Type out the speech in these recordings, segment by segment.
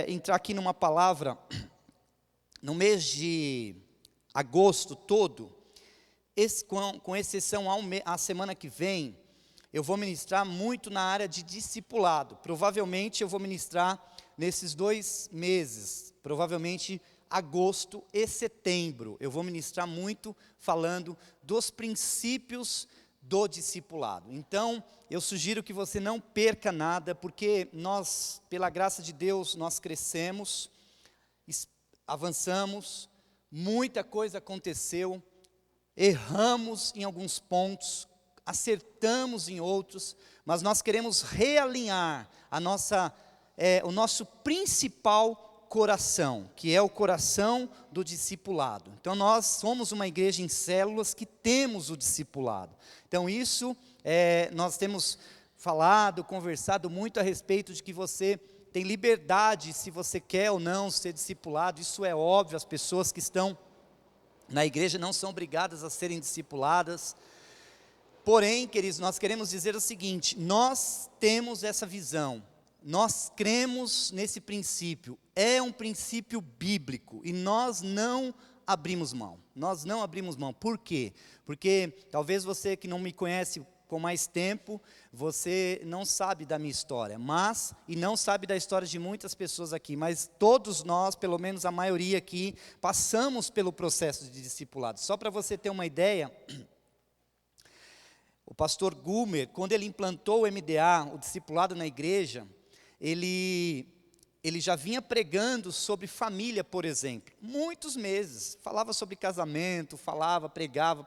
entrar aqui numa palavra, no mês de agosto todo, com exceção à semana que vem, eu vou ministrar muito na área de discipulado. Provavelmente eu vou ministrar nesses 2 meses, provavelmente agosto e setembro. Eu vou ministrar muito falando dos princípios do discipulado. Então, eu sugiro que você não perca nada, porque nós, pela graça de Deus, nós crescemos, avançamos, muita coisa aconteceu, erramos em alguns pontos, acertamos em outros, mas nós queremos realinhar o nosso principal coração, que é o coração do discipulado. Então nós somos uma igreja em células que temos o discipulado. Então isso, nós temos falado, conversado muito a respeito de que você tem liberdade, se você quer ou não ser discipulado. Isso é óbvio, as pessoas que estão na igreja não são obrigadas a serem discipuladas. Porém, queridos, nós queremos dizer o seguinte: nós temos essa visão, nós cremos nesse princípio, é um princípio bíblico, e nós não abrimos mão. Por quê? Porque talvez você que não me conhece com mais tempo, você não sabe da minha história, e não sabe da história de muitas pessoas aqui, mas todos nós, pelo menos a maioria aqui, passamos pelo processo de discipulado. Só para você ter uma ideia, o pastor Gumer, quando ele implantou o MDA, o discipulado na igreja, ele já vinha pregando sobre família, por exemplo, muitos meses, falava sobre casamento, pregava.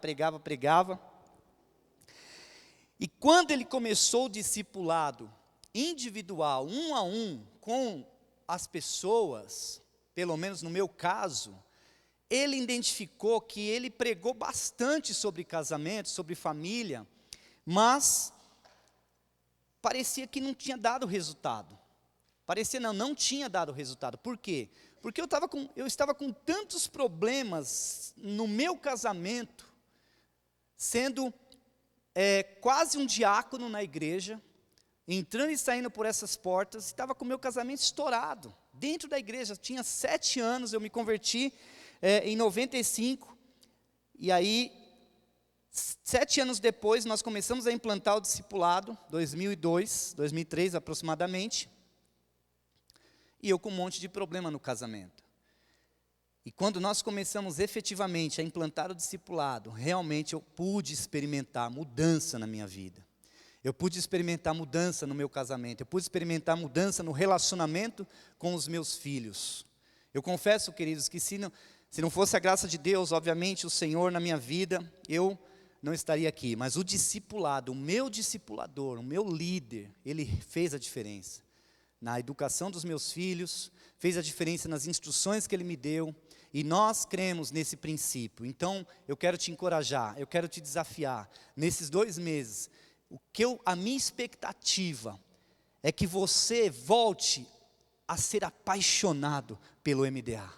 E quando ele começou o discipulado individual, 1 a 1, com as pessoas, pelo menos no meu caso, ele identificou que ele pregou bastante sobre casamento, sobre família, mas parecia que não tinha dado resultado. Não tinha dado resultado. Por quê? Porque eu estava com tantos problemas no meu casamento, sendo quase um diácono na igreja, entrando e saindo por essas portas, estava com o meu casamento estourado, dentro da igreja. Tinha 7 anos, eu me converti em 95, e aí 7 anos depois, nós começamos a implantar o discipulado, 2003 aproximadamente, e eu com um monte de problema no casamento. E quando nós começamos efetivamente a implantar o discipulado, realmente eu pude experimentar mudança na minha vida. Eu pude experimentar mudança no meu casamento, eu pude experimentar mudança no relacionamento com os meus filhos. Eu confesso, queridos, que se não fosse a graça de Deus, obviamente o Senhor na minha vida, eu não estaria aqui, mas o discipulado, o meu discipulador, o meu líder, ele fez a diferença na educação dos meus filhos, fez a diferença nas instruções que ele me deu, e nós cremos nesse princípio. Então eu quero te encorajar, eu quero te desafiar, nesses 2 meses, a minha expectativa é que você volte a ser apaixonado pelo MDA.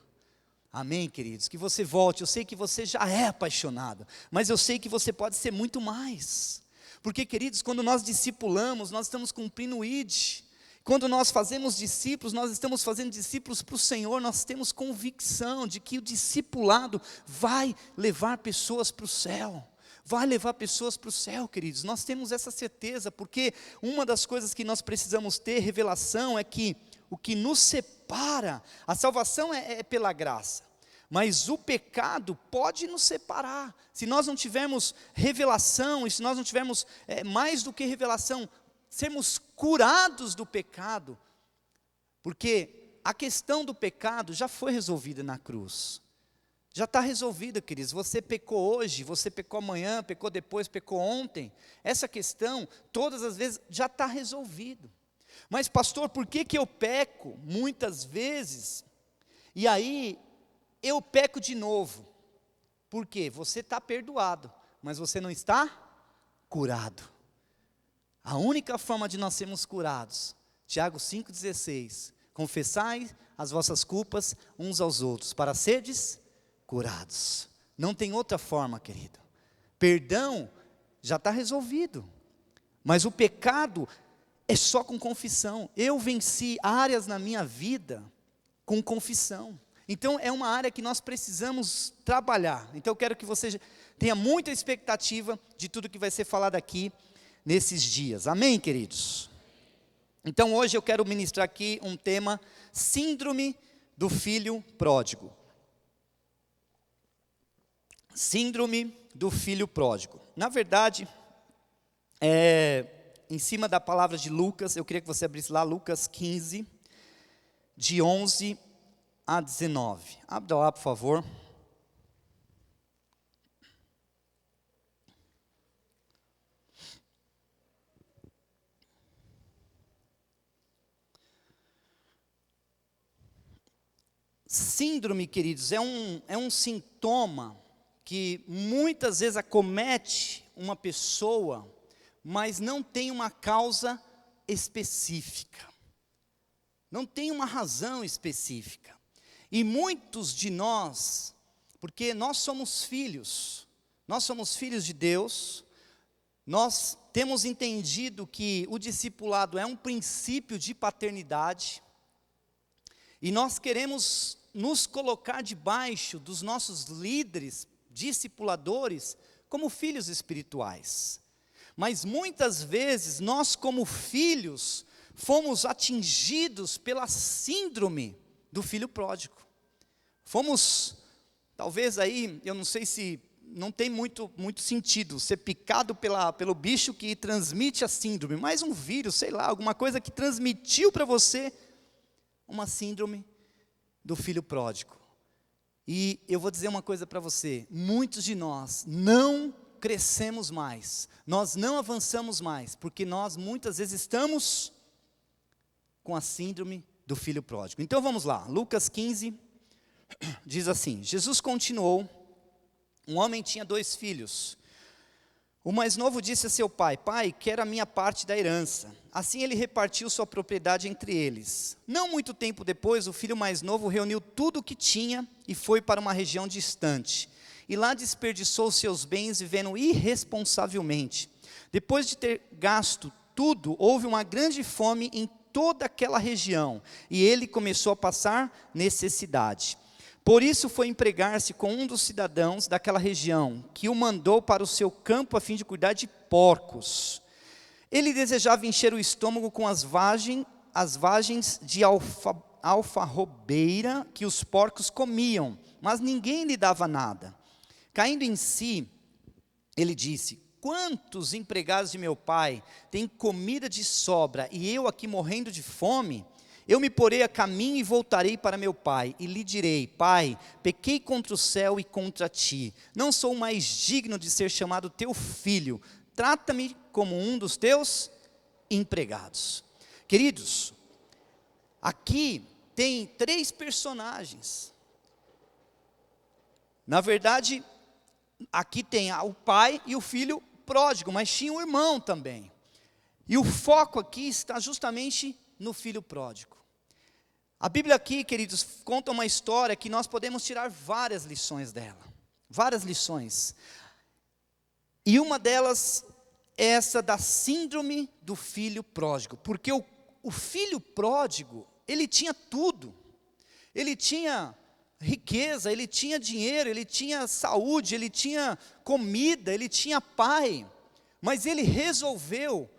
Amém, queridos? Que você volte. Eu sei que você já é apaixonado, mas eu sei que você pode ser muito mais. Porque, queridos, quando nós discipulamos, nós estamos cumprindo o ID. Quando nós fazemos discípulos, nós estamos fazendo discípulos para o Senhor. Nós temos convicção de que o discipulado vai levar pessoas para o céu. Vai levar pessoas para o céu, queridos. Nós temos essa certeza, porque uma das coisas que nós precisamos ter revelação é que o que nos separa, a salvação é pela graça, mas o pecado pode nos separar. Se nós não tivermos revelação, e se nós não tivermos mais do que revelação, sermos curados do pecado, porque a questão do pecado já foi resolvida na cruz. Já está resolvida, queridos. Você pecou hoje, você pecou amanhã, pecou depois, pecou ontem. Essa questão, todas as vezes, já está resolvido. Mas pastor, por que eu peco muitas vezes, e aí eu peco de novo? Por quê? Você está perdoado, mas você não está curado. A única forma de nós sermos curados, Tiago 5,16, confessai as vossas culpas uns aos outros, para serdes curados. Não tem outra forma, querido. Perdão já está resolvido, mas o pecado é só com confissão. Eu venci áreas na minha vida com confissão. Então, é uma área que nós precisamos trabalhar. Então, eu quero que você tenha muita expectativa de tudo que vai ser falado aqui nesses dias. Amém, queridos? Então, hoje eu quero ministrar aqui um tema, síndrome do filho pródigo. Síndrome do filho pródigo. Na verdade, em cima da palavra de Lucas, eu queria que você abrisse lá Lucas 15, de 11 a 19. Abra lá, por favor. Síndrome, queridos, é um sintoma que muitas vezes acomete uma pessoa, mas não tem uma causa específica. Não tem uma razão específica. E muitos de nós, porque nós somos filhos de Deus, nós temos entendido que o discipulado é um princípio de paternidade, e nós queremos nos colocar debaixo dos nossos líderes, discipuladores, como filhos espirituais. Mas muitas vezes nós, como filhos, fomos atingidos pela síndrome do filho pródigo. Fomos, talvez aí, eu não sei se, não tem muito sentido ser picado pelo bicho que transmite a síndrome, mas um vírus, sei lá, alguma coisa que transmitiu para você uma síndrome do filho pródigo. E eu vou dizer uma coisa para você, muitos de nós não crescemos mais, nós não avançamos mais, porque nós muitas vezes estamos com a síndrome do filho pródigo. Então vamos lá, Lucas 15, diz assim, Jesus continuou, um homem tinha 2 filhos, o mais novo disse a seu pai, pai, quero a minha parte da herança. Assim ele repartiu sua propriedade entre eles. Não muito tempo depois, o filho mais novo reuniu tudo o que tinha e foi para uma região distante. E lá desperdiçou seus bens vivendo irresponsavelmente. Depois de ter gasto tudo, houve uma grande fome em toda aquela região, e ele começou a passar necessidade. Por isso foi empregar-se com um dos cidadãos daquela região, que o mandou para o seu campo a fim de cuidar de porcos. Ele desejava encher o estômago com as vagens de alfarrobeira que os porcos comiam, mas ninguém lhe dava nada. Caindo em si, ele disse, quantos empregados de meu pai têm comida de sobra, e eu aqui morrendo de fome? Eu me porei a caminho e voltarei para meu pai, e lhe direi, pai, pequei contra o céu e contra ti, não sou mais digno de ser chamado teu filho, trata-me como um dos teus empregados. Queridos, aqui tem 3 personagens. Na verdade, aqui tem o pai e o filho pródigo, mas tinha um irmão também. E o foco aqui está justamente no filho pródigo. A Bíblia aqui, queridos, conta uma história que nós podemos tirar várias lições dela. Várias lições. E uma delas é essa da síndrome do filho pródigo. Porque o filho pródigo, ele tinha tudo. Ele tinha riqueza, ele tinha dinheiro, ele tinha saúde, ele tinha comida, ele tinha pai. Mas ele resolveu,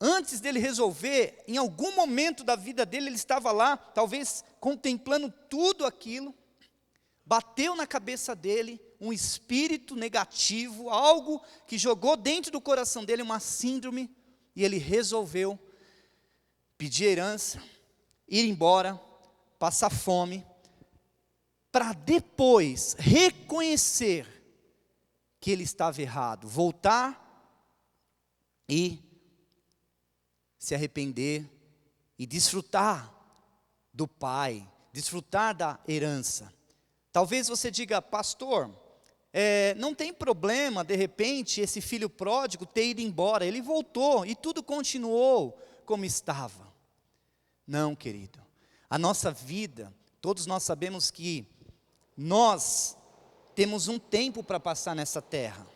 antes dele resolver, em algum momento da vida dele, ele estava lá, talvez contemplando tudo aquilo, bateu na cabeça dele um espírito negativo, algo que jogou dentro do coração dele uma síndrome, e ele resolveu pedir herança, ir embora, passar fome, para depois reconhecer que ele estava errado, voltar e se arrepender e desfrutar do pai, desfrutar da herança. Talvez você diga, pastor, não tem problema, de repente, esse filho pródigo ter ido embora, ele voltou e tudo continuou como estava. Não, querido, a nossa vida, todos nós sabemos que nós temos um tempo para passar nessa terra.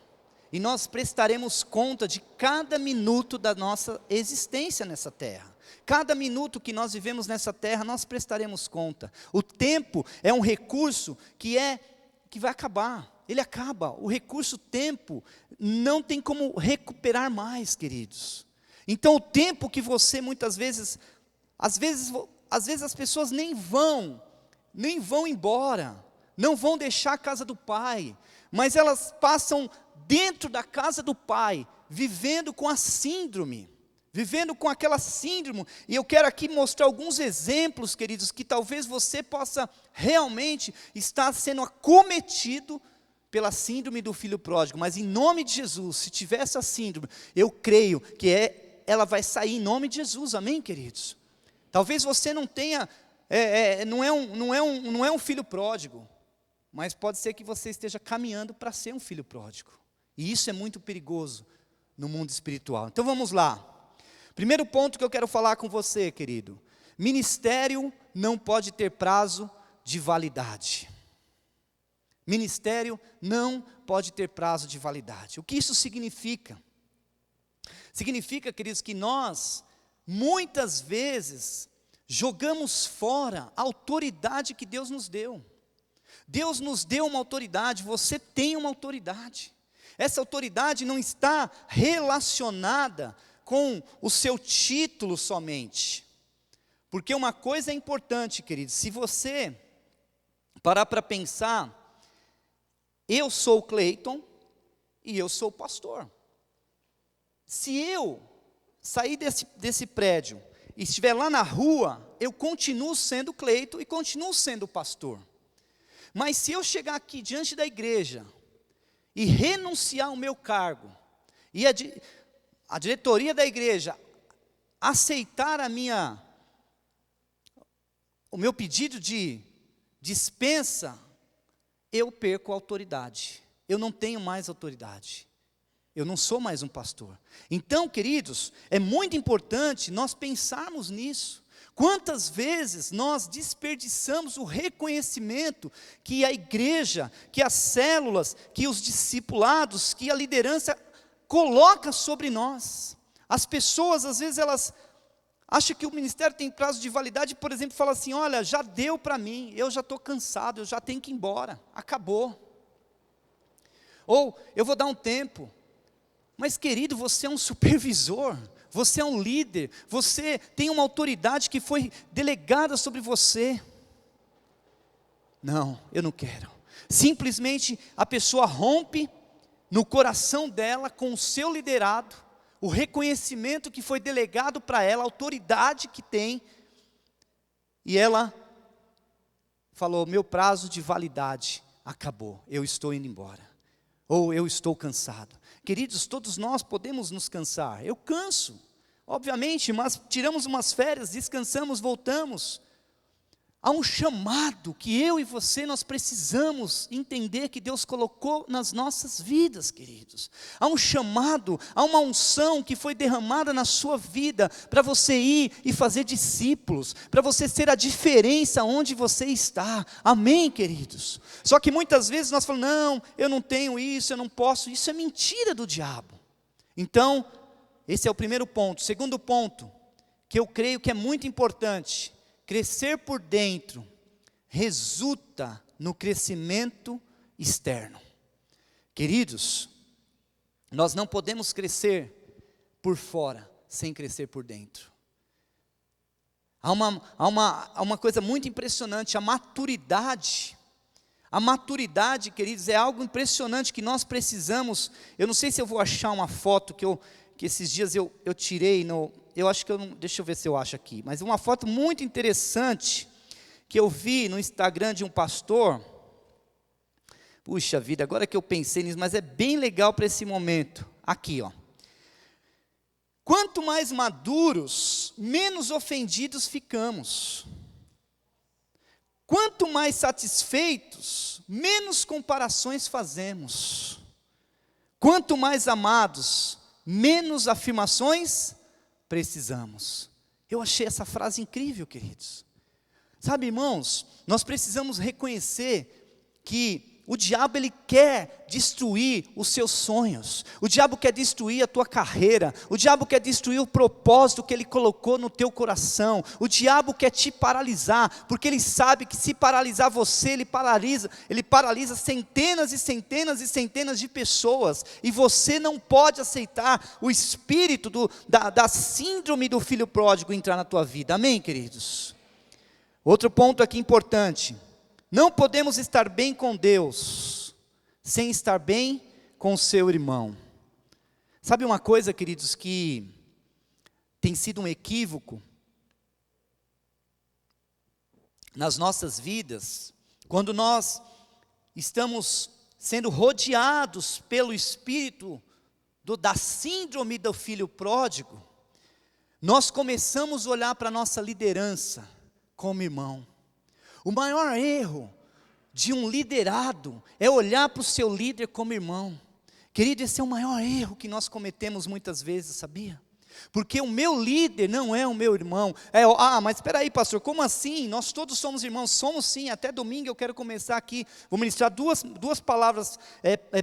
e nós prestaremos conta de cada minuto da nossa existência nessa terra. Cada minuto que nós vivemos nessa terra, nós prestaremos conta. O tempo é um recurso que vai acabar. Ele acaba. O recurso tempo não tem como recuperar mais, queridos. Então o tempo que você muitas vezes, às vezes as pessoas nem vão embora, não vão deixar a casa do Pai, mas elas passam dentro da casa do Pai, vivendo com a síndrome, vivendo com aquela síndrome. E eu quero aqui mostrar alguns exemplos, queridos, que talvez você possa realmente estar sendo acometido pela síndrome do filho pródigo. Mas em nome de Jesus, se tiver essa síndrome, eu creio que ela vai sair em nome de Jesus, amém, queridos? Talvez você não tenha, não é um filho pródigo, mas pode ser que você esteja caminhando para ser um filho pródigo. E isso é muito perigoso no mundo espiritual. Então vamos lá. Primeiro ponto que eu quero falar com você, querido. Ministério não pode ter prazo de validade. Ministério não pode ter prazo de validade. O que isso significa? Significa, queridos, que nós, muitas vezes, jogamos fora a autoridade que Deus nos deu. Deus nos deu uma autoridade, você tem uma autoridade. Essa autoridade não está relacionada com o seu título somente. Porque uma coisa é importante, queridos, se você parar para pensar, eu sou o Cleiton e eu sou o pastor. Se eu sair desse prédio e estiver lá na rua, eu continuo sendo Cleiton e continuo sendo o pastor. Mas se eu chegar aqui diante da igreja e renunciar ao meu cargo, e a diretoria da igreja aceitar o meu pedido de dispensa, eu perco a autoridade. Eu não tenho mais autoridade. Eu não sou mais um pastor. Então, queridos, é muito importante nós pensarmos nisso. Quantas vezes nós desperdiçamos o reconhecimento que a igreja, que as células, que os discipulados, que a liderança coloca sobre nós. As pessoas, às vezes, elas acham que o ministério tem prazo de validade, por exemplo, fala assim, olha, já deu para mim, eu já estou cansado, eu já tenho que ir embora, acabou. Ou, eu vou dar um tempo. Mas, querido, você é um supervisor, você é um líder, você tem uma autoridade que foi delegada sobre você. Não, eu não quero. Simplesmente a pessoa rompe no coração dela com o seu liderado, o reconhecimento que foi delegado para ela, a autoridade que tem, e ela falou, meu prazo de validade acabou, eu estou indo embora, ou eu estou cansado. Queridos, todos nós podemos nos cansar, eu canso, obviamente, mas tiramos umas férias, descansamos, voltamos. Há um chamado que eu e você nós precisamos entender que Deus colocou nas nossas vidas, queridos. Há um chamado, há uma unção que foi derramada na sua vida para você ir e fazer discípulos, para você ser a diferença onde você está. Amém, queridos? Só que muitas vezes nós falamos, não, eu não tenho isso, eu não posso. Isso é mentira do diabo. Então, esse é o primeiro ponto. Segundo ponto, que eu creio que é muito importante. Crescer por dentro resulta no crescimento externo. Queridos, nós não podemos crescer por fora sem crescer por dentro. Há uma coisa muito impressionante, a maturidade. A maturidade, queridos, é algo impressionante que nós precisamos. Eu não sei se eu vou achar uma foto que esses dias eu tirei eu acho que deixa eu ver se eu acho aqui, mas uma foto muito interessante que eu vi no Instagram de um pastor. Puxa vida, agora que eu pensei nisso, mas é bem legal para esse momento. Aqui, ó. Quanto mais maduros, menos ofendidos ficamos. Quanto mais satisfeitos, menos comparações fazemos. Quanto mais amados, menos afirmações precisamos. Eu achei essa frase incrível, queridos. Sabe, irmãos, nós precisamos reconhecer que o diabo ele quer destruir os seus sonhos, o diabo quer destruir a tua carreira, o diabo quer destruir o propósito que ele colocou no teu coração, o diabo quer te paralisar, porque ele sabe que se paralisar você, ele paralisa centenas e centenas e centenas de pessoas, e você não pode aceitar o espírito da síndrome do filho pródigo entrar na tua vida, amém, queridos? Outro ponto aqui importante: não podemos estar bem com Deus sem estar bem com o seu irmão. Sabe uma coisa, queridos, que tem sido um equívoco nas nossas vidas, quando nós estamos sendo rodeados pelo espírito da síndrome do filho pródigo, nós começamos a olhar para a nossa liderança como irmão. O maior erro de um liderado é olhar para o seu líder como irmão. Querido, esse é o maior erro que nós cometemos muitas vezes, sabia? Porque o meu líder não é o meu irmão. Mas espera aí, pastor, como assim? Nós todos somos irmãos. Somos sim, até domingo eu quero começar aqui, vou ministrar duas palavras,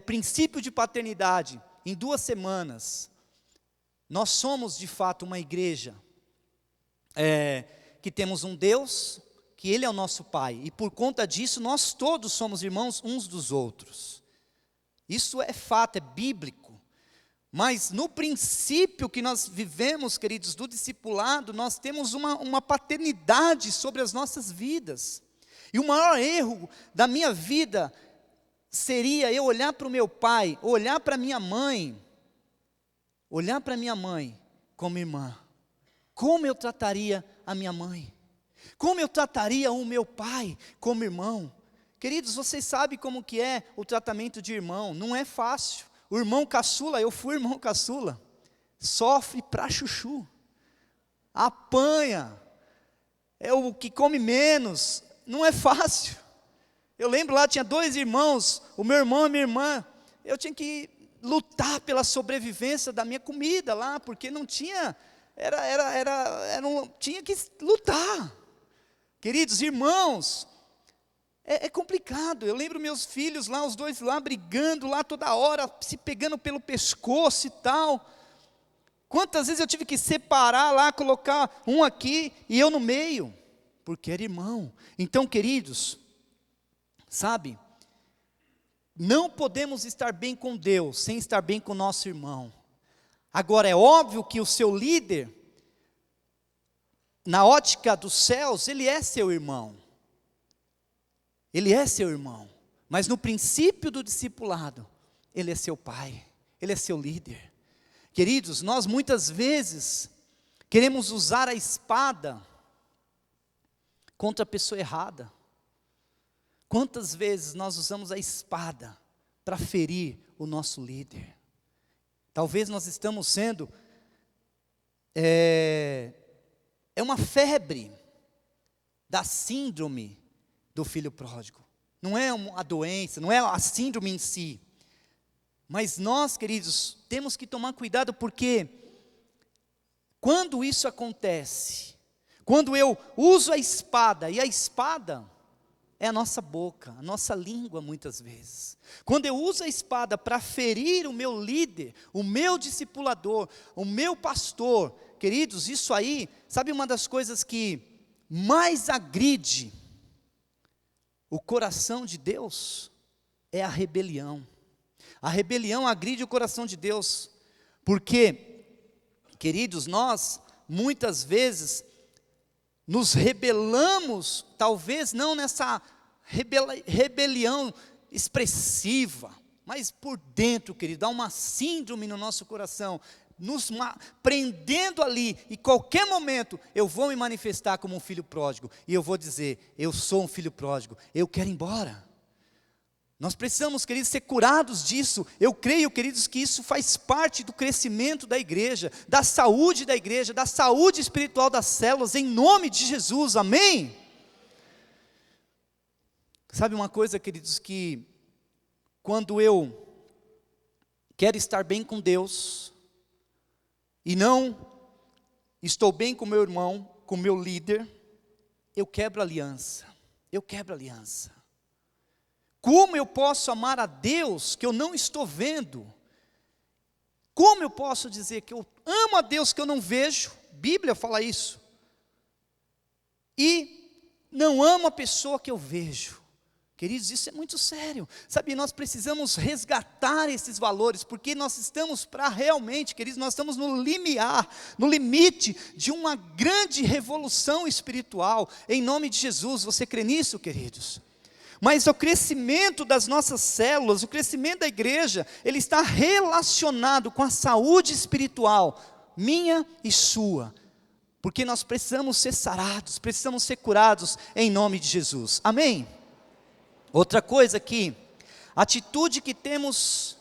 princípio de paternidade, em 2 semanas. Nós somos de fato uma igreja, que temos um Deus, que Ele é o nosso Pai, e por conta disso nós todos somos irmãos uns dos outros. Isso é fato, é bíblico. Mas no princípio que nós vivemos, queridos, do discipulado, nós temos uma paternidade sobre as nossas vidas. E o maior erro da minha vida seria eu olhar para o meu pai, olhar para minha mãe como irmã. Como eu trataria a minha mãe? Como eu trataria o meu pai como irmão? Queridos, vocês sabem como que é o tratamento de irmão, não é fácil. O irmão caçula, eu fui irmão caçula, sofre pra chuchu, apanha, é o que come menos, não é fácil. Eu lembro lá, tinha 2 irmãos, o meu irmão e a minha irmã, eu tinha que lutar pela sobrevivência da minha comida lá, porque não tinha, tinha que lutar. Queridos irmãos, é complicado. Eu lembro meus filhos lá, os 2 lá, brigando lá toda hora, se pegando pelo pescoço e tal. Quantas vezes eu tive que separar lá, colocar um aqui e eu no meio, porque era irmão. Então, queridos, sabe, não podemos estar bem com Deus sem estar bem com o nosso irmão. Agora, é óbvio que o seu líder, na ótica dos céus, ele é seu irmão. Ele é seu irmão. Mas no princípio do discipulado, ele é seu pai. Ele é seu líder. Queridos, nós muitas vezes queremos usar a espada contra a pessoa errada. Quantas vezes nós usamos a espada para ferir o nosso líder? Talvez nós estamos sendo é uma febre da síndrome do filho pródigo. Não é a doença, não é a síndrome em si. Mas nós, queridos, temos que tomar cuidado, porque quando isso acontece, quando eu uso a espada, e a espada é a nossa boca, a nossa língua muitas vezes. Quando eu uso a espada para ferir o meu líder, o meu discipulador, o meu pastor, queridos, isso aí, sabe uma das coisas que mais agride o coração de Deus? É a rebelião. A rebelião agride o coração de Deus, porque, queridos, nós muitas vezes nos rebelamos, talvez não nessa rebelião expressiva, mas por dentro, querido, há uma síndrome no nosso coração, nos prendendo ali, e qualquer momento eu vou me manifestar como um filho pródigo, e eu vou dizer, eu sou um filho pródigo, eu quero ir embora. Nós precisamos, queridos, ser curados disso. Eu creio, queridos, que isso faz parte do crescimento da igreja, da saúde da igreja, da saúde espiritual das células, em nome de Jesus, amém? Sabe uma coisa, queridos, que quando eu quero estar bem com Deus, e não estou bem com meu irmão, com meu líder, eu quebro a aliança, Como eu posso amar a Deus que eu não estou vendo? Como eu posso dizer que eu amo a Deus que eu não vejo? Bíblia fala isso. E não amo a pessoa que eu vejo. Queridos, isso é muito sério. Sabe, nós precisamos resgatar esses valores, porque nós estamos para realmente, queridos, nós estamos no limiar, no limite de uma grande revolução espiritual, em nome de Jesus. Você crê nisso, queridos? Mas o crescimento das nossas células, o crescimento da igreja, ele está relacionado com a saúde espiritual, minha e sua. Porque nós precisamos ser sarados, precisamos ser curados em nome de Jesus. Amém? Outra coisa aqui, a atitude que temos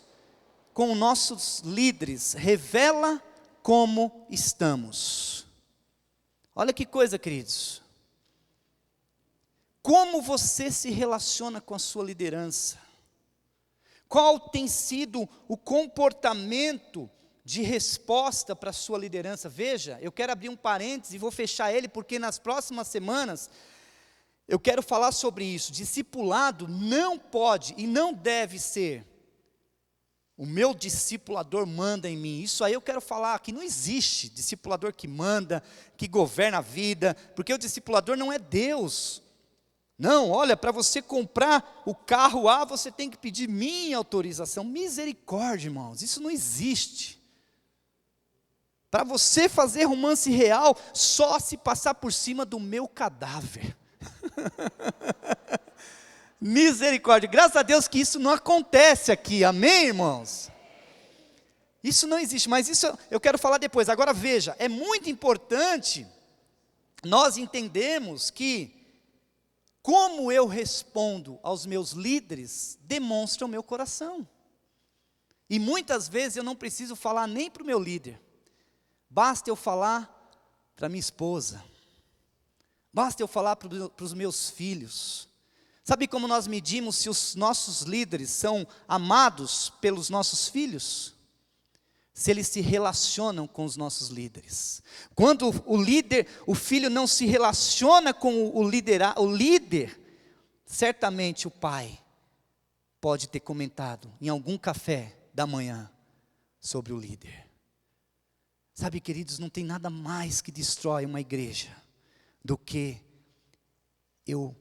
com nossos líderes revela como estamos. Olha que coisa, queridos. Como você se relaciona com a sua liderança? Qual tem sido o comportamento de resposta para a sua liderança? Veja, eu quero abrir um parênteses e vou fechar ele, porque nas próximas semanas eu quero falar sobre isso. Discipulado não pode e não deve ser o meu discipulador manda em mim. Isso aí eu quero falar que não existe discipulador que manda, que governa a vida, porque o discipulador não é Deus. Não, olha, para você comprar o carro A, você tem que pedir minha autorização. Misericórdia, irmãos, isso não existe. Para você fazer romance real, só se passar por cima do meu cadáver. Misericórdia, graças a Deus que isso não acontece aqui, amém, irmãos? Isso não existe, mas isso eu quero falar depois. Agora veja, é muito importante nós entendermos que como eu respondo aos meus líderes demonstra o meu coração. E muitas vezes eu não preciso falar nem para o meu líder. Basta eu falar para minha esposa. Basta eu falar para os meus filhos. Sabe como nós medimos se os nossos líderes são amados pelos nossos filhos? Se eles se relacionam com os nossos líderes. Quando o filho não se relaciona com o líder, certamente o pai pode ter comentado em algum café da manhã sobre o líder. Sabe, queridos, não tem nada mais que destrói uma igreja do que eu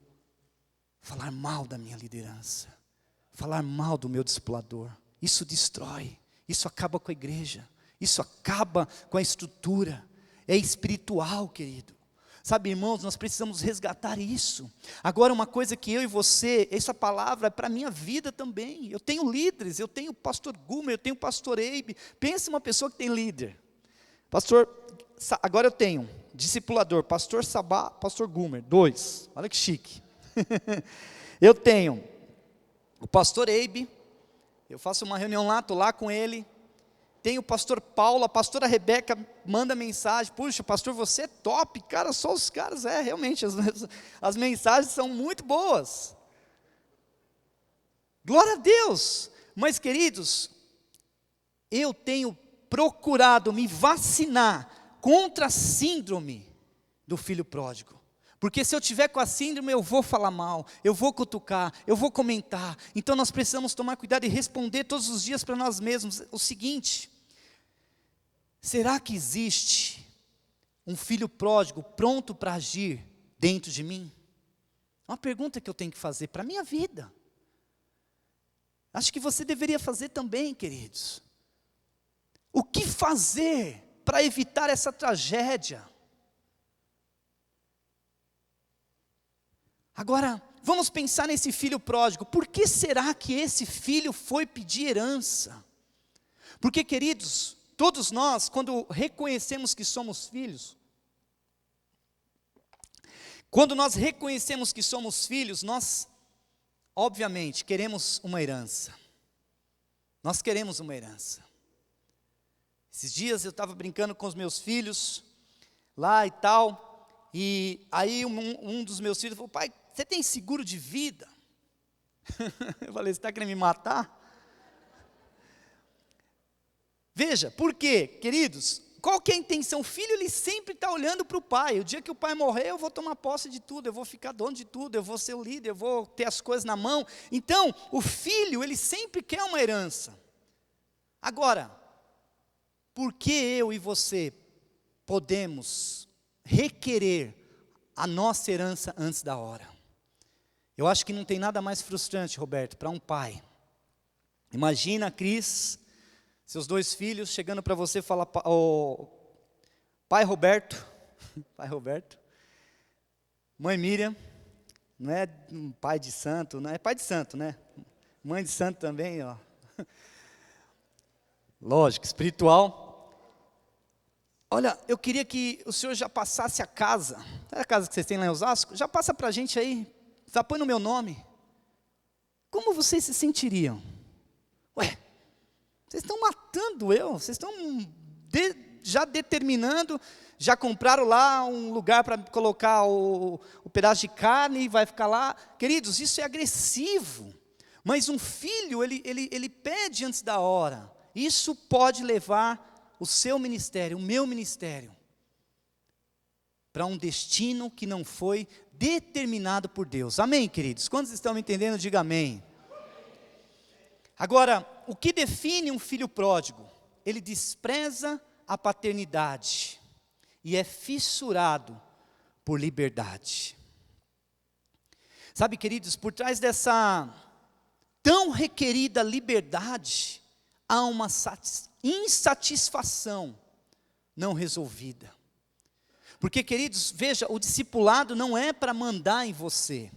falar mal da minha liderança, falar mal do meu discipulador. Isso destrói. Isso acaba com a igreja, isso acaba com a estrutura, é espiritual, querido. Sabe, irmãos, nós precisamos resgatar isso. Agora, uma coisa que eu e você, essa palavra é para a minha vida também. Eu tenho líderes, eu tenho o pastor Gumer, eu tenho o pastor Eibe. Pensa uma pessoa que tem líder. Agora eu tenho discipulador, pastor Sabá, pastor Gumer, 2. Olha que chique. Eu tenho o pastor Eibe. Eu faço uma reunião lá, estou lá com ele. Tem o pastor Paulo, a pastora Rebeca manda mensagem. Puxa, pastor, você é top, cara, só os caras. Realmente, as mensagens são muito boas. Glória a Deus. Mas, queridos, eu tenho procurado me vacinar contra a síndrome do filho pródigo. Porque se eu tiver com a síndrome, eu vou falar mal, eu vou cutucar, eu vou comentar. Então nós precisamos tomar cuidado e responder todos os dias para nós mesmos o seguinte: será que existe um filho pródigo pronto para agir dentro de mim? É uma pergunta que eu tenho que fazer para a minha vida. Acho que você deveria fazer também, queridos. O que fazer para evitar essa tragédia? Agora, vamos pensar nesse filho pródigo. Por que será que esse filho foi pedir herança? Porque, queridos, todos nós, quando reconhecemos que somos filhos, nós, obviamente, queremos uma herança. Nós queremos uma herança. Esses dias eu estava brincando com os meus filhos, lá e tal, e aí um dos meus filhos falou: pai, você tem seguro de vida? Eu falei: você está querendo me matar? Veja, por quê, queridos? qual que é a intenção? O filho, ele sempre está olhando para o pai. O dia que o pai morrer, eu vou tomar posse de tudo, eu vou ficar dono de tudo, eu vou ser o líder, eu vou ter as coisas na mão. Então, o filho, ele sempre quer uma herança. Agora, por que eu e você podemos requerer a nossa herança antes da hora? Eu acho que não tem nada mais frustrante, Roberto, para um pai. Imagina a Cris, seus 2 filhos, chegando para você e falar, pai Roberto, pai Roberto, mãe Miriam, não é um pai de santo, não é pai de santo, né? Mãe de santo também, ó. Lógico, espiritual. Olha, eu queria que o senhor já passasse a casa, sabe a casa que vocês têm lá em Osasco? Já passa para a gente aí, já põe no meu nome. Como vocês se sentiriam? Ué, vocês estão matando eu, vocês estão já determinando, já compraram lá um lugar para colocar o pedaço de carne e vai ficar lá. Queridos, isso é agressivo, mas um filho, ele pede antes da hora. Isso pode levar o seu ministério, o meu ministério, para um destino que não foi determinado por Deus. Amém, queridos? Quantos estão me entendendo? Diga amém. Agora, o que define um filho pródigo? Ele despreza a paternidade e é fissurado por liberdade. Sabe, queridos, por trás dessa tão requerida liberdade, há uma insatisfação não resolvida. Porque, queridos, veja, o discipulado não é para mandar em você.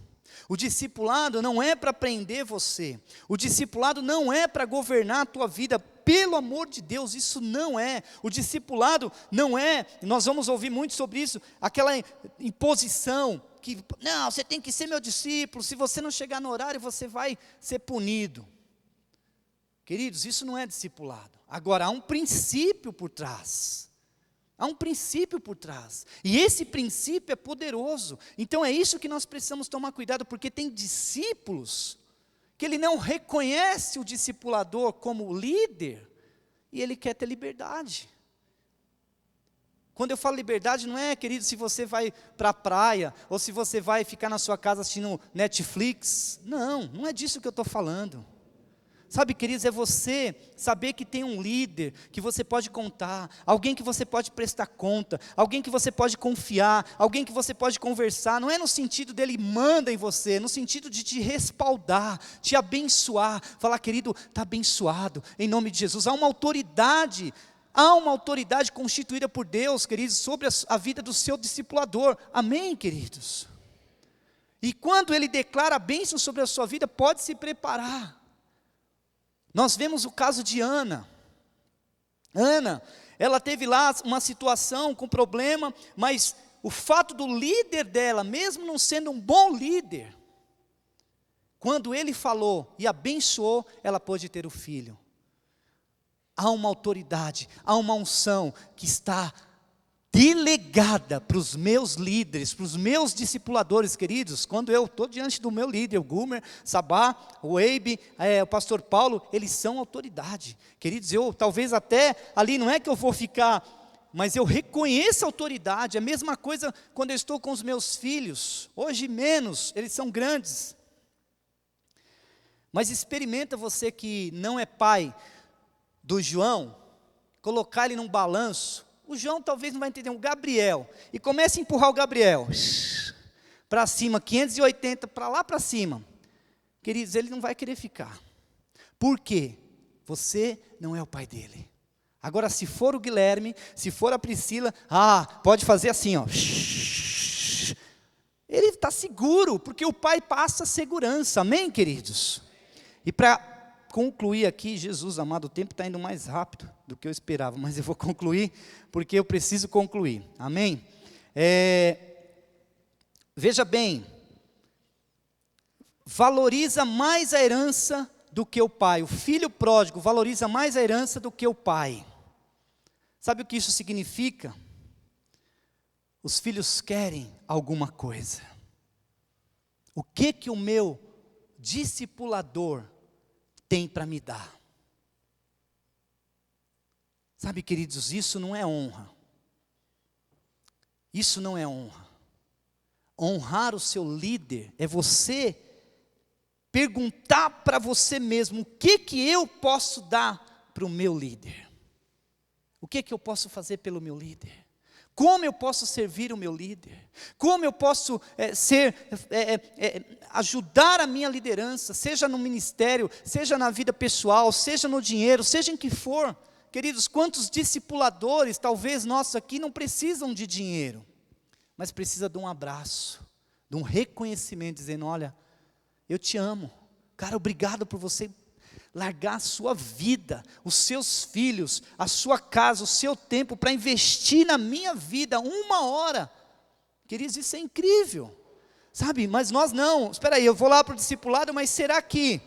O discipulado não é para prender você. O discipulado não é para governar a tua vida. Pelo amor de Deus, isso não é. O discipulado não é, nós vamos ouvir muito sobre isso, aquela imposição, que, não, você tem que ser meu discípulo, se você não chegar no horário, você vai ser punido. Queridos, isso não é discipulado. Agora, há um princípio por trás. Há um princípio por trás, e esse princípio é poderoso. Então é isso que nós precisamos tomar cuidado, porque tem discípulos que ele não reconhece o discipulador como líder, e ele quer ter liberdade. Quando eu falo liberdade, não é, querido, se você vai para a praia, ou se você vai ficar na sua casa assistindo Netflix. Não, não é disso que eu estou falando. Sabe, queridos, é você saber que tem um líder que você pode contar, alguém que você pode prestar conta, alguém que você pode confiar, alguém que você pode conversar. Não é no sentido dele manda em você, é no sentido de te respaldar, te abençoar, falar, querido, está abençoado, em nome de Jesus. Há uma autoridade constituída por Deus, queridos, sobre a vida do seu discipulador. Amém, queridos? E quando ele declara a bênção sobre a sua vida, pode se preparar. Nós vemos o caso de Ana. Ana, ela teve lá uma situação com problema, mas o fato do líder dela, mesmo não sendo um bom líder, quando ele falou e abençoou, ela pôde ter o filho. Há uma autoridade, há uma unção que está delegada para os meus líderes, para os meus discipuladores, queridos. Quando eu estou diante do meu líder, o Gumer, Sabá, o Eibe, o pastor Paulo, eles são autoridade. Queridos, eu talvez até ali não é que eu vou ficar, mas eu reconheço a autoridade. É a mesma coisa quando eu estou com os meus filhos, hoje menos, eles são grandes. Mas experimenta você que não é pai do João, colocar ele num balanço. O João talvez não vai entender, o Gabriel, e começa a empurrar o Gabriel, para cima, 580, para lá para cima. Queridos, ele não vai querer ficar. Por quê? Você não é o pai dele. Agora, se for o Guilherme, se for a Priscila, pode fazer assim, ó. Ele está seguro, porque o pai passa segurança, amém, queridos? E para concluir aqui, Jesus amado, o tempo está indo mais rápido do que eu esperava, mas eu vou concluir, porque eu preciso concluir, amém? Veja bem, valoriza mais a herança do que o pai. O filho pródigo valoriza mais a herança do que o pai. Sabe o que isso significa? Os filhos querem alguma coisa. O que o meu discipulador tem para me dar? Sabe, queridos, isso não é honra. Isso não é honra. Honrar o seu líder é você perguntar para você mesmo: o que eu posso dar para o meu líder? O que eu posso fazer pelo meu líder? Como eu posso servir o meu líder? Como eu posso ajudar a minha liderança, seja no ministério, seja na vida pessoal, seja no dinheiro, seja em que for. Queridos, quantos discipuladores, talvez nossos aqui, não precisam de dinheiro, mas precisa de um abraço, de um reconhecimento, dizendo: olha, eu te amo, cara, obrigado por você largar a sua vida, os seus filhos, a sua casa, o seu tempo, para investir na minha vida, 1 hora. Queridos, isso é incrível, sabe? Mas nós não. Espera aí, eu vou lá para o discipulado, mas será que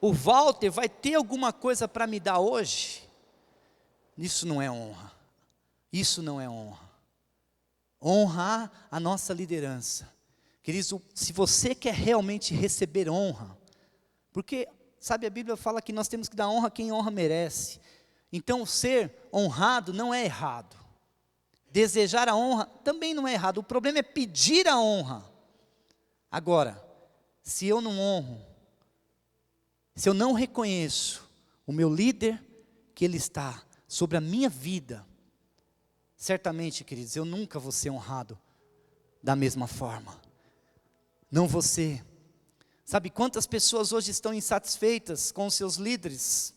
o Walter vai ter alguma coisa para me dar hoje? Isso não é honra. Isso não é honra. Honrar a nossa liderança. Queridos, se você quer realmente receber honra, porque, sabe, a Bíblia fala que nós temos que dar honra a quem honra merece. Então, ser honrado não é errado. Desejar a honra também não é errado. O problema é pedir a honra. Agora, se eu não honro, se eu não reconheço o meu líder, que ele está sobre a minha vida, certamente, queridos, eu nunca vou ser honrado da mesma forma. Não vou ser. Sabe quantas pessoas hoje estão insatisfeitas com os seus líderes?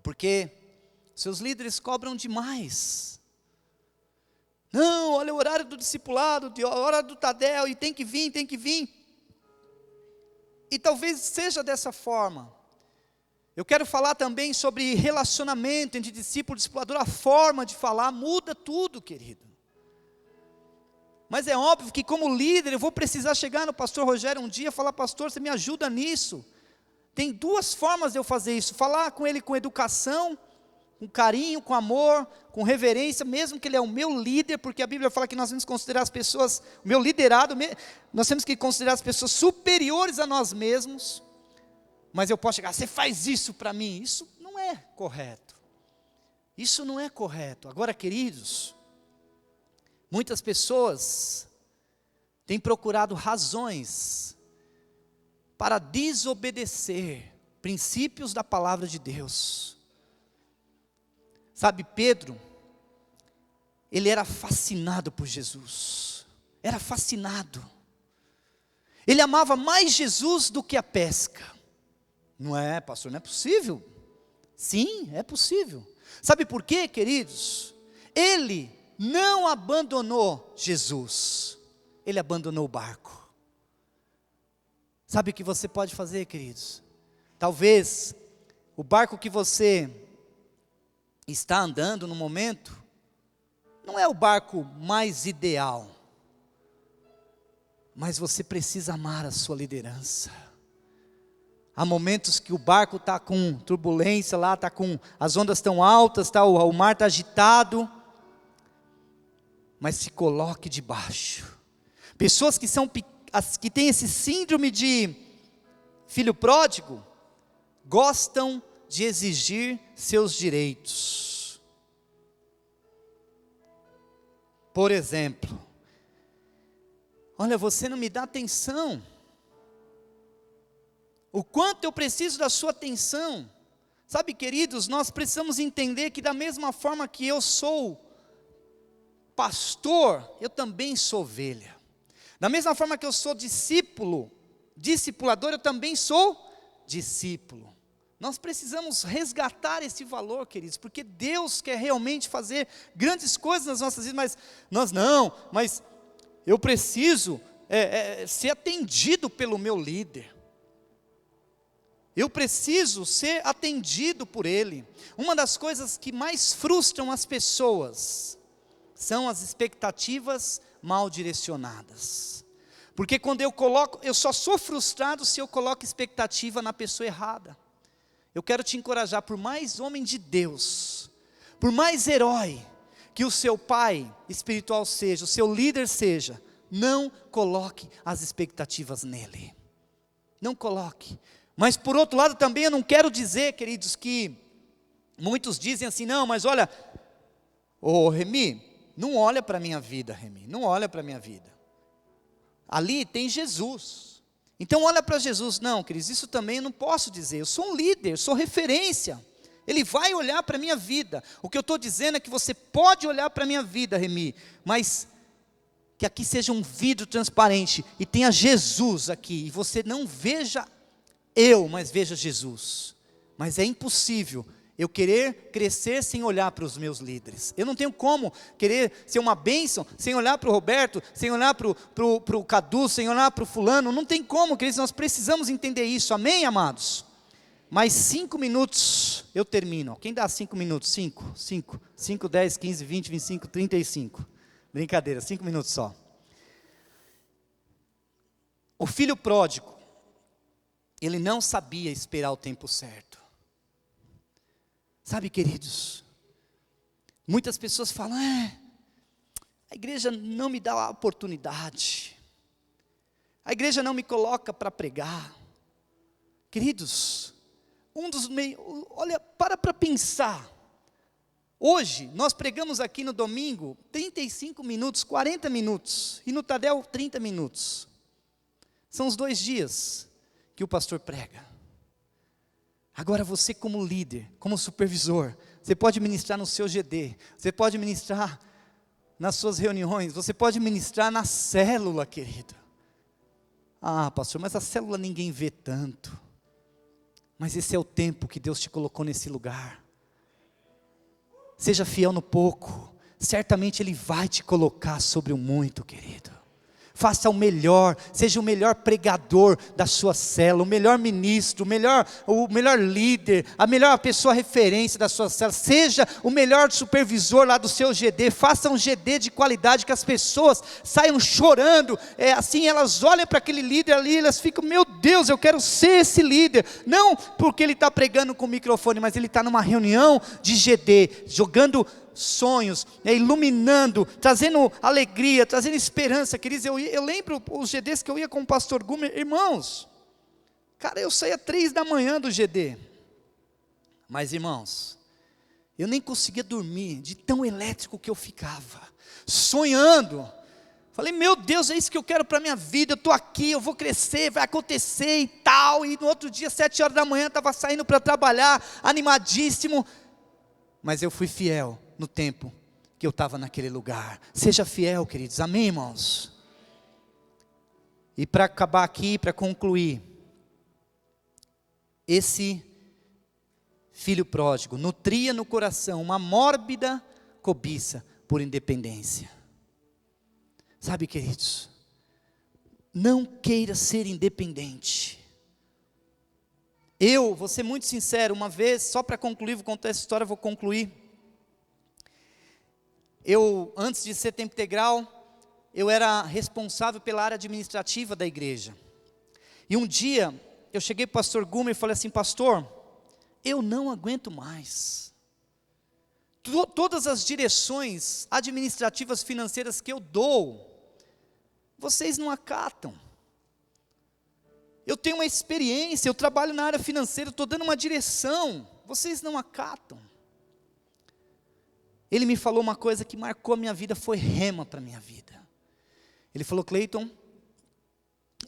Porque seus líderes cobram demais. Não, olha o horário do discipulado, a hora do Tadel, e tem que vir, tem que vir. E talvez seja dessa forma. Eu quero falar também sobre relacionamento entre discípulo e discipulador. A forma de falar muda tudo, querido. Mas é óbvio que como líder eu vou precisar chegar no pastor Rogério um dia e falar: pastor, você me ajuda nisso. Tem 2 formas de eu fazer isso: falar com ele com educação, com carinho, com amor, com reverência, mesmo que ele é o meu líder, porque a Bíblia fala que nós temos que considerar as pessoas, o meu liderado, nós temos que considerar as pessoas superiores a nós mesmos. Mas eu posso chegar: você faz isso para mim. Isso não é correto. Isso não é correto. Agora, queridos, muitas pessoas têm procurado razões para desobedecer princípios da palavra de Deus. Sabe, Pedro, ele era fascinado por Jesus. Era fascinado. Ele amava mais Jesus do que a pesca. Não é, pastor, não é possível? Sim, é possível. Sabe por quê, queridos? Ele não abandonou Jesus, ele abandonou o barco. Sabe o que você pode fazer, queridos? Talvez o barco que você está andando no momento não é o barco mais ideal, mas você precisa amar a sua liderança. Há momentos que o barco está com turbulência lá, tá com, as ondas tão altas, o mar está agitado, mas se coloque debaixo. Pessoas que têm esse síndrome de filho pródigo, gostam de exigir seus direitos. Por exemplo, olha, você não me dá atenção. O quanto eu preciso da sua atenção. Sabe, queridos, nós precisamos entender que da mesma forma que eu sou pastor, eu também sou ovelha. Da mesma forma que eu sou discipulador, eu também sou discípulo. Nós precisamos resgatar esse valor, queridos, porque Deus quer realmente fazer grandes coisas nas nossas vidas, mas eu preciso ser atendido pelo meu líder. Eu preciso ser atendido por ele. Uma das coisas que mais frustram as pessoas são as expectativas mal direcionadas. Porque quando eu só sou frustrado se eu coloco expectativa na pessoa errada. Eu quero te encorajar, por mais homem de Deus, por mais herói que o seu pai espiritual seja, o seu líder seja, não coloque as expectativas nele. Não coloque. Mas por outro lado também eu não quero dizer, queridos, que Muitos dizem assim, não, mas olha, ô Remi, não olha para a minha vida, Remi, não olha para a minha vida. Ali tem Jesus. Então olha para Jesus. Não, queridos, isso também eu não posso dizer. Eu sou um líder, eu sou referência. Ele vai olhar para a minha vida. O que eu estou dizendo é que você pode olhar para a minha vida, Remi, mas que aqui seja um vidro transparente e tenha Jesus aqui. E você não veja eu, mas veja Jesus. Mas é impossível eu querer crescer sem olhar para os meus líderes. Eu não tenho como querer ser uma bênção sem olhar para o Roberto, sem olhar para o Cadu, sem olhar para o fulano. Não tem como, queridos, nós precisamos entender isso. Amém, amados? Mais 5 minutos eu termino. Quem dá 5 minutos? 5, 10, 15, 20, 25, 35. Brincadeira, 5 minutos só. O filho pródigo, ele não sabia esperar o tempo certo. Sabe, queridos, muitas pessoas falam, a igreja não me dá a oportunidade, a igreja não me coloca para pregar. Queridos, olha, para pensar, hoje nós pregamos aqui no domingo, 35 minutos, 40 minutos, e no Tadel 30 minutos, são os 2 dias que o pastor prega. Agora você como líder, como supervisor, você pode ministrar no seu GD, você pode ministrar nas suas reuniões, você pode ministrar na célula, querido. Ah, pastor, mas a célula ninguém vê tanto. Mas esse é o tempo que Deus te colocou nesse lugar. Seja fiel no pouco, certamente Ele vai te colocar sobre o muito, querido. Faça o melhor, seja o melhor pregador da sua célula, o melhor ministro, o melhor líder, a melhor pessoa referência da sua célula, seja o melhor supervisor lá do seu GD, faça um GD de qualidade, que as pessoas saiam chorando, assim elas olham para aquele líder ali, elas ficam, meu Deus, eu quero ser esse líder, não porque ele está pregando com o microfone, mas ele está numa reunião de GD, jogando sonhos, iluminando, trazendo alegria, trazendo esperança, queridos. Eu lembro os GDs que eu ia com o pastor Gumer, irmãos, cara, eu saía 3 da manhã do GD, mas irmãos, eu nem conseguia dormir, de tão elétrico que eu ficava, sonhando. Falei, meu Deus, é isso que eu quero para a minha vida, eu estou aqui, eu vou crescer, vai acontecer e tal, e no outro dia, 7 horas da manhã, estava saindo para trabalhar, animadíssimo, mas eu fui fiel no tempo que eu estava naquele lugar. Seja fiel, queridos, amém, irmãos? E para acabar aqui, para concluir, esse filho pródigo nutria no coração uma mórbida cobiça por independência. Sabe, queridos, não queira ser independente. Eu vou ser muito sincero, uma vez, só para concluir, vou contar essa história, vou concluir. Eu, antes de ser tempo integral, eu era responsável pela área administrativa da igreja. E um dia, eu cheguei para o pastor Gumer e falei assim, pastor, eu não aguento mais. Todas as direções administrativas financeiras que eu dou, vocês não acatam. Eu tenho uma experiência, eu trabalho na área financeira, estou dando uma direção, vocês não acatam. Ele me falou uma coisa que marcou a minha vida, foi rema para a minha vida. Ele falou, Cleiton,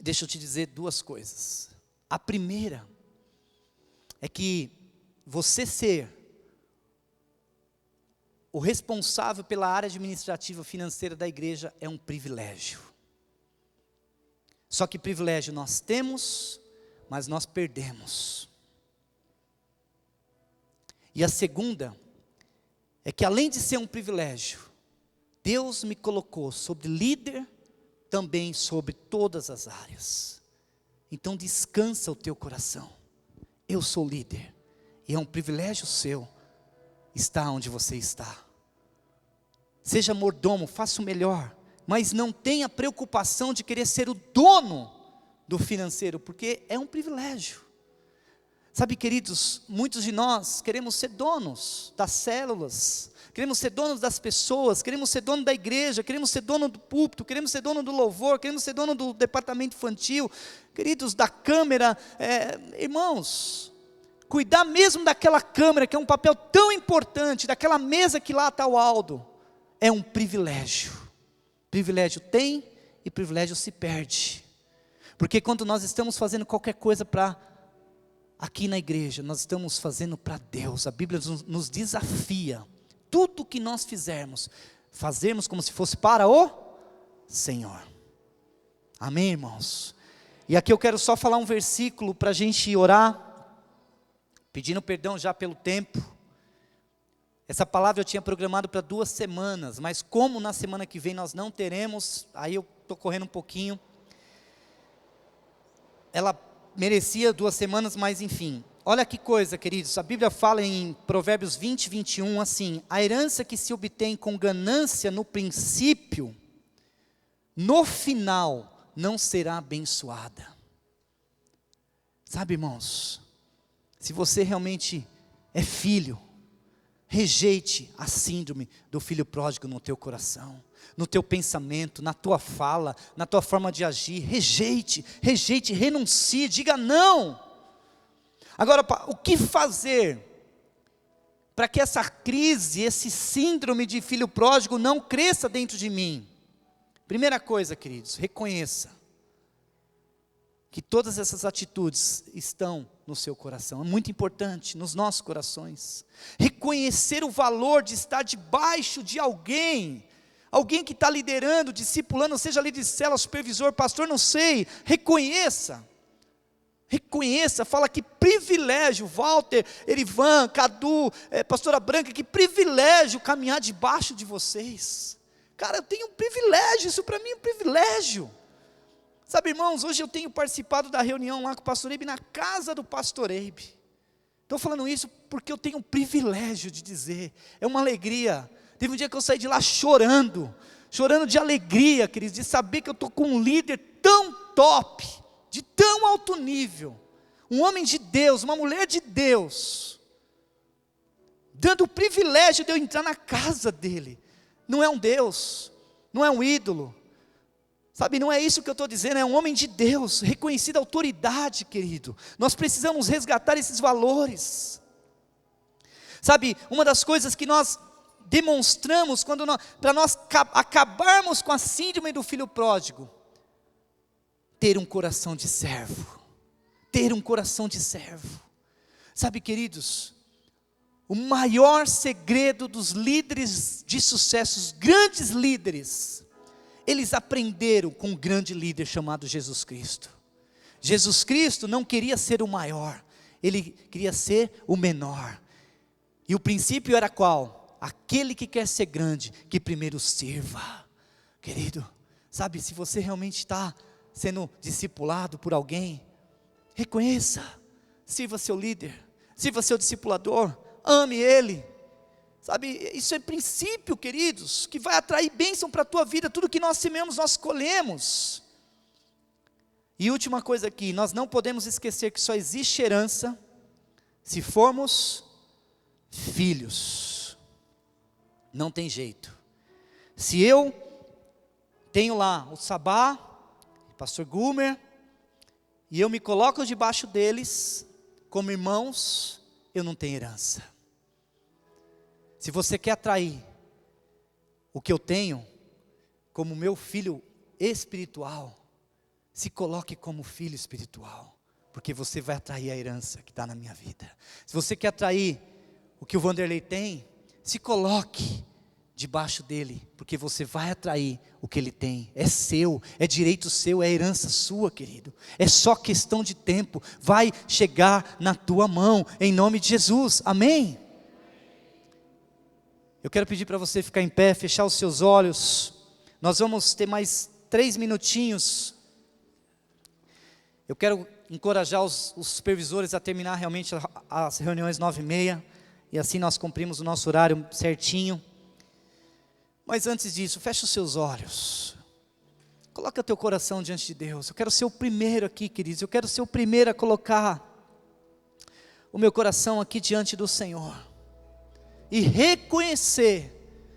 deixa eu te dizer 2 coisas. A primeira é que você ser o responsável pela área administrativa financeira da igreja é um privilégio. Só que privilégio nós temos, mas nós perdemos. E a segunda é que além de ser um privilégio, Deus me colocou sobre líder, também sobre todas as áreas. Então descansa o teu coração. Eu sou líder, e é um privilégio seu estar onde você está. Seja mordomo, faça o melhor, mas não tenha preocupação de querer ser o dono do financeiro, porque é um privilégio. Sabe, queridos, muitos de nós queremos ser donos das células, queremos ser donos das pessoas, queremos ser dono da igreja, queremos ser dono do púlpito, queremos ser dono do louvor, queremos ser dono do departamento infantil, queridos, da câmera. Irmãos, cuidar mesmo daquela câmera, que é um papel tão importante, daquela mesa que lá está o Aldo, é um privilégio. Privilégio tem e privilégio se perde. Porque quando nós estamos fazendo qualquer coisa aqui na igreja, nós estamos fazendo para Deus. A Bíblia nos desafia, tudo que nós fazermos como se fosse para o Senhor. Amém, irmãos? E aqui eu quero só falar um versículo para a gente orar, pedindo perdão já pelo tempo. Essa palavra eu tinha programado para 2 semanas, mas como na semana que vem nós não teremos, aí eu estou correndo um pouquinho. Ela merecia 2 semanas, mas enfim. Olha que coisa, queridos, a Bíblia fala em Provérbios 20, 21, assim: a herança que se obtém com ganância no princípio, no final não será abençoada. Sabe, irmãos, se você realmente é filho, rejeite a síndrome do filho pródigo no teu coração, no teu pensamento, na tua fala, na tua forma de agir. Rejeite, renuncie, diga não. Agora, o que fazer para que essa crise, esse síndrome de filho pródigo não cresça dentro de mim? Primeira coisa, queridos, reconheça que todas essas atitudes estão no seu coração. É muito importante, nos nossos corações. Reconhecer o valor de estar debaixo de alguém que está liderando, discipulando, seja líder de célula, supervisor, pastor, não sei. Reconheça, fala que privilégio, Walter, Erivan, Cadu, pastora Branca, que privilégio caminhar debaixo de vocês. Cara, eu tenho um privilégio, isso para mim é um privilégio. Sabe, irmãos, hoje eu tenho participado da reunião lá com o pastor Eibe, na casa do pastor Eibe. Estou falando isso porque eu tenho o privilégio de dizer, é uma alegria. Teve um dia que eu saí de lá chorando de alegria, queridos, de saber que eu estou com um líder tão top, de tão alto nível, um homem de Deus, uma mulher de Deus, dando o privilégio de eu entrar na casa dele. Não é um Deus, não é um ídolo, sabe, não é isso que eu estou dizendo, é um homem de Deus, reconhecida autoridade, querido. Nós precisamos resgatar esses valores. Sabe, uma das coisas que nós demonstramos, para nós acabarmos com a síndrome do filho pródigo, ter um coração de servo. Sabe, queridos, o maior segredo dos líderes de sucesso, os grandes líderes, eles aprenderam com um grande líder chamado Jesus Cristo. Jesus Cristo não queria ser o maior, ele queria ser o menor. E o princípio era qual? Aquele que quer ser grande, que primeiro sirva. Querido, sabe, se você realmente está sendo discipulado por alguém, reconheça, sirva seu líder, sirva seu discipulador, ame ele. Sabe, isso é princípio, queridos, que vai atrair bênção para a tua vida. Tudo que nós sememos, nós colhemos. E última coisa aqui, nós não podemos esquecer que só existe herança se formos filhos. Não tem jeito. Se eu tenho lá o Sabá, o pastor Gumer, e eu me coloco debaixo deles, como irmãos, eu não tenho herança. Se você quer atrair o que eu tenho, como meu filho espiritual, se coloque como filho espiritual, porque você vai atrair a herança que está na minha vida. Se você quer atrair o que o Vanderlei tem, se coloque debaixo dele, porque você vai atrair o que ele tem. É seu, é direito seu, é herança sua, querido. É só questão de tempo, vai chegar na tua mão, em nome de Jesus, amém? Eu quero pedir para você ficar em pé, fechar os seus olhos. Nós vamos ter mais 3 minutinhos. Eu quero encorajar os supervisores a terminar realmente as reuniões 9h30, e assim nós cumprimos o nosso horário certinho. Mas antes disso, feche os seus olhos. Coloca teu coração diante de Deus. Eu quero ser o primeiro aqui, queridos. Eu quero ser o primeiro a colocar o meu coração aqui diante do Senhor. E reconhecer